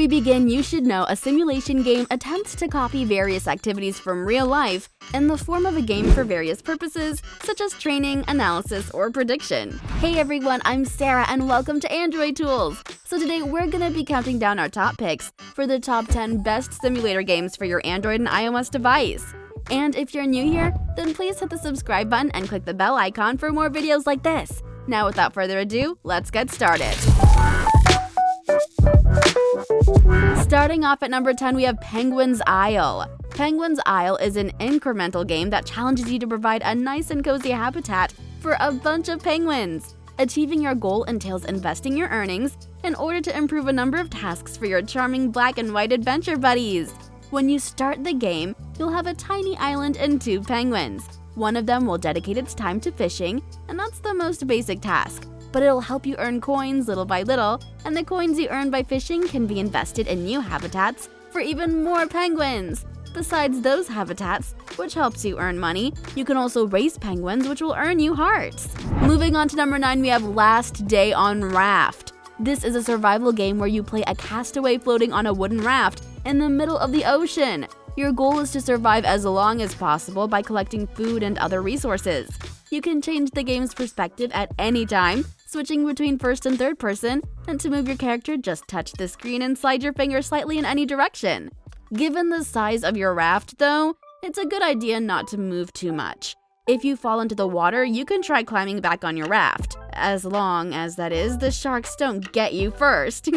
we begin, you should know a simulation game attempts to copy various activities from real life in the form of a game for various purposes, such as training, analysis, or prediction. Hey everyone, I'm Sarah and welcome to Android Tools. So today we're gonna be counting down our top picks for the top 10 best simulator games for your Android and iOS device. And if you're new here, then please hit the subscribe button and click the bell icon for more videos like this. Now without further ado, let's get started. Starting off at number 10, we have Penguin's Isle. Penguin's Isle is an incremental game that challenges you to provide a nice and cozy habitat for a bunch of penguins. Achieving your goal entails investing your earnings in order to improve a number of tasks for your charming black and white adventure buddies. When you start the game, you'll have a tiny island and 2 penguins. One of them will dedicate its time to fishing, and that's the most basic task. But it'll help you earn coins little by little, and the coins you earn by fishing can be invested in new habitats for even more penguins. Besides those habitats, which helps you earn money, you can also race penguins, which will earn you hearts. Moving on to number 9, we have Last Day on Raft. This is a survival game where you play a castaway floating on a wooden raft in the middle of the ocean. Your goal is to survive as long as possible by collecting food and other resources. You can change the game's perspective at any time, switching between first and third person, and to move your character, just touch the screen and slide your finger slightly in any direction. Given the size of your raft though, it's a good idea not to move too much. If you fall into the water, you can try climbing back on your raft, as long as, that is, the sharks don't get you first.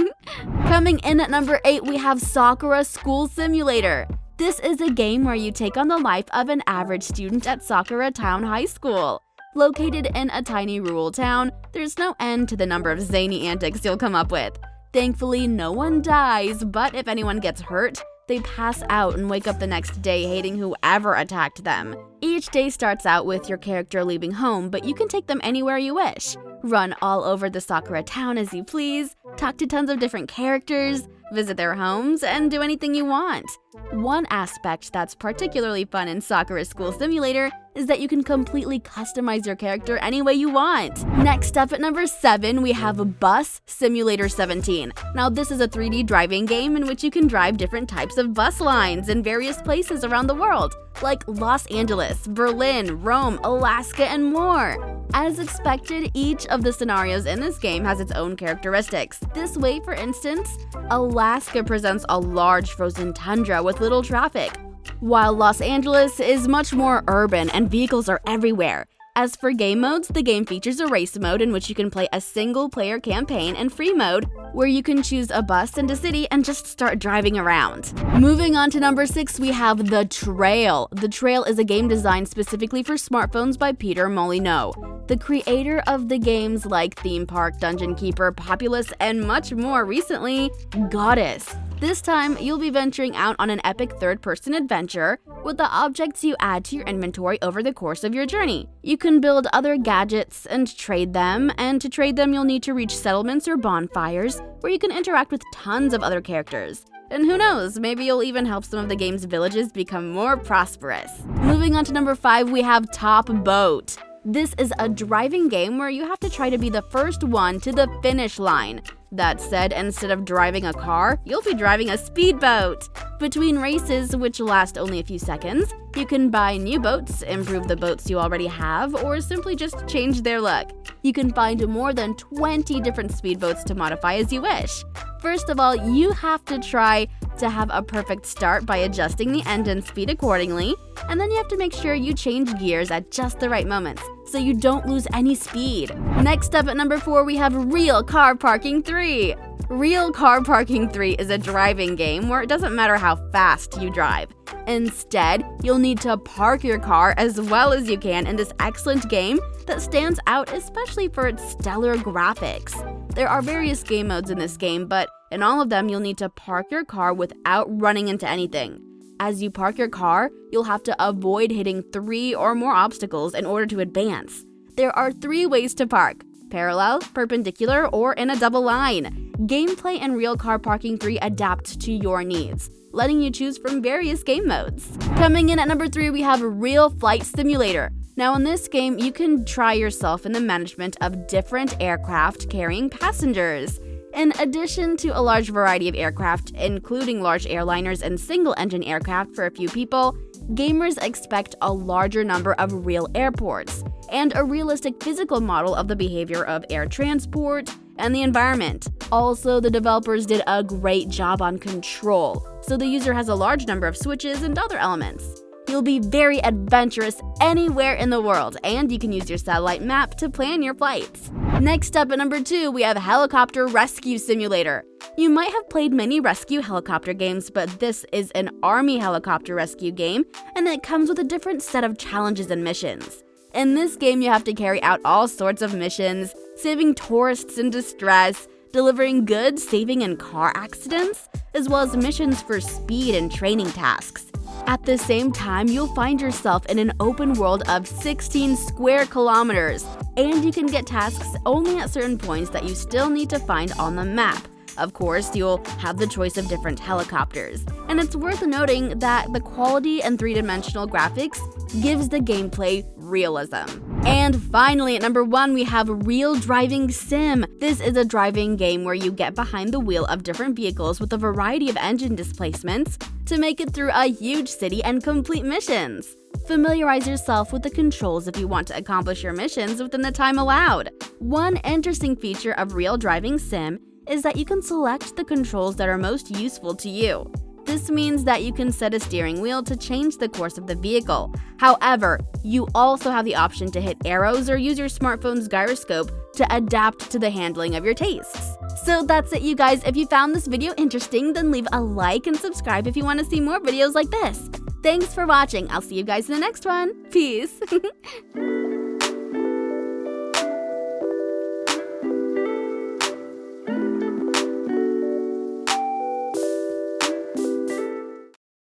Coming in at number 8, we have SAKURA School Simulator. This is a game where you take on the life of an average student at Sakura Town High School. Located in a tiny rural town, there's no end to the number of zany antics you'll come up with. Thankfully, no one dies, but if anyone gets hurt, they pass out and wake up the next day hating whoever attacked them. Each day starts out with your character leaving home, but you can take them anywhere you wish. Run all over the Sakura town as you please, talk to tons of different characters, visit their homes, and do anything you want. One aspect that's particularly fun in Sakura School Simulator is that you can completely customize your character any way you want. Next up at number 7, we have Bus Simulator 17. Now this is a 3D driving game in which you can drive different types of bus lines in various places around the world, like Los Angeles, Berlin, Rome, Alaska, and more. As expected, each of the scenarios in this game has its own characteristics. This way, for instance, Alaska presents a large frozen tundra with little traffic, while Los Angeles is much more urban and vehicles are everywhere. As for game modes, the game features a race mode in which you can play a single-player campaign and free mode where you can choose a bus and a city and just start driving around. Moving on to number 6, we have The Trail. The Trail is a game designed specifically for smartphones by Peter Molyneux, the creator of the games like Theme Park, Dungeon Keeper, Populous, and much more recently, Goddess. This time, you'll be venturing out on an epic third-person adventure with the objects you add to your inventory over the course of your journey. You can build other gadgets and trade them, and to trade them you'll need to reach settlements or bonfires where you can interact with tons of other characters. And who knows, maybe you'll even help some of the game's villages become more prosperous. Moving on to number 5, we have Top Boat. This is a driving game where you have to try to be the first one to the finish line. That said, instead of driving a car, you'll be driving a speedboat. Between races, which last only a few seconds, you can buy new boats, improve the boats you already have, or simply just change their look. You can find more than 20 different speedboats to modify as you wish. First of all, you have to try to have a perfect start by adjusting the engine speed accordingly, and then you have to make sure you change gears at just the right moments so you don't lose any speed. Next up at number 4, we have Real Car Parking 3. Real Car Parking 3 is a driving game where it doesn't matter how fast you drive. Instead, you'll need to park your car as well as you can in this excellent game that stands out especially for its stellar graphics. There are various game modes in this game, but in all of them you'll need to park your car without running into anything. As you park your car, you'll have to avoid hitting 3 or more obstacles in order to advance. There are 3 ways to park: parallel, perpendicular, or in a double line. Gameplay in Real Car Parking 3 adapts to your needs, letting you choose from various game modes. Coming in at number 3, we have Real Flight Simulator. Now in this game, you can try yourself in the management of different aircraft carrying passengers. In addition to a large variety of aircraft, including large airliners and single-engine aircraft for a few people, gamers expect a larger number of real airports and a realistic physical model of the behavior of air transport and the environment. Also, the developers did a great job on control, so the user has a large number of switches and other elements. You'll be very adventurous anywhere in the world, and you can use your satellite map to plan your flights. Next up at number 2, we have Helicopter Rescue Simulator. You might have played many rescue helicopter games, but this is an army helicopter rescue game, and it comes with a different set of challenges and missions. In this game, you have to carry out all sorts of missions, saving tourists in distress, delivering goods, saving in car accidents, as well as missions for speed and training tasks. At the same time, you'll find yourself in an open world of 16 square kilometers, and you can get tasks only at certain points that you still need to find on the map. Of course, you'll have the choice of different helicopters, and it's worth noting that the quality and three-dimensional graphics gives the gameplay realism. And finally, at number 1, we have Real Driving Sim. This is a driving game where you get behind the wheel of different vehicles with a variety of engine displacements to make it through a huge city and complete missions. Familiarize yourself with the controls if you want to accomplish your missions within the time allowed. One interesting feature of Real Driving Sim is that you can select the controls that are most useful to you. This means that you can set a steering wheel to change the course of the vehicle. However, you also have the option to hit arrows or use your smartphone's gyroscope to adapt to the handling of your tastes. So that's it, you guys. If you found this video interesting, then leave a like and subscribe if you want to see more videos like this. Thanks for watching. I'll see you guys in the next one. Peace.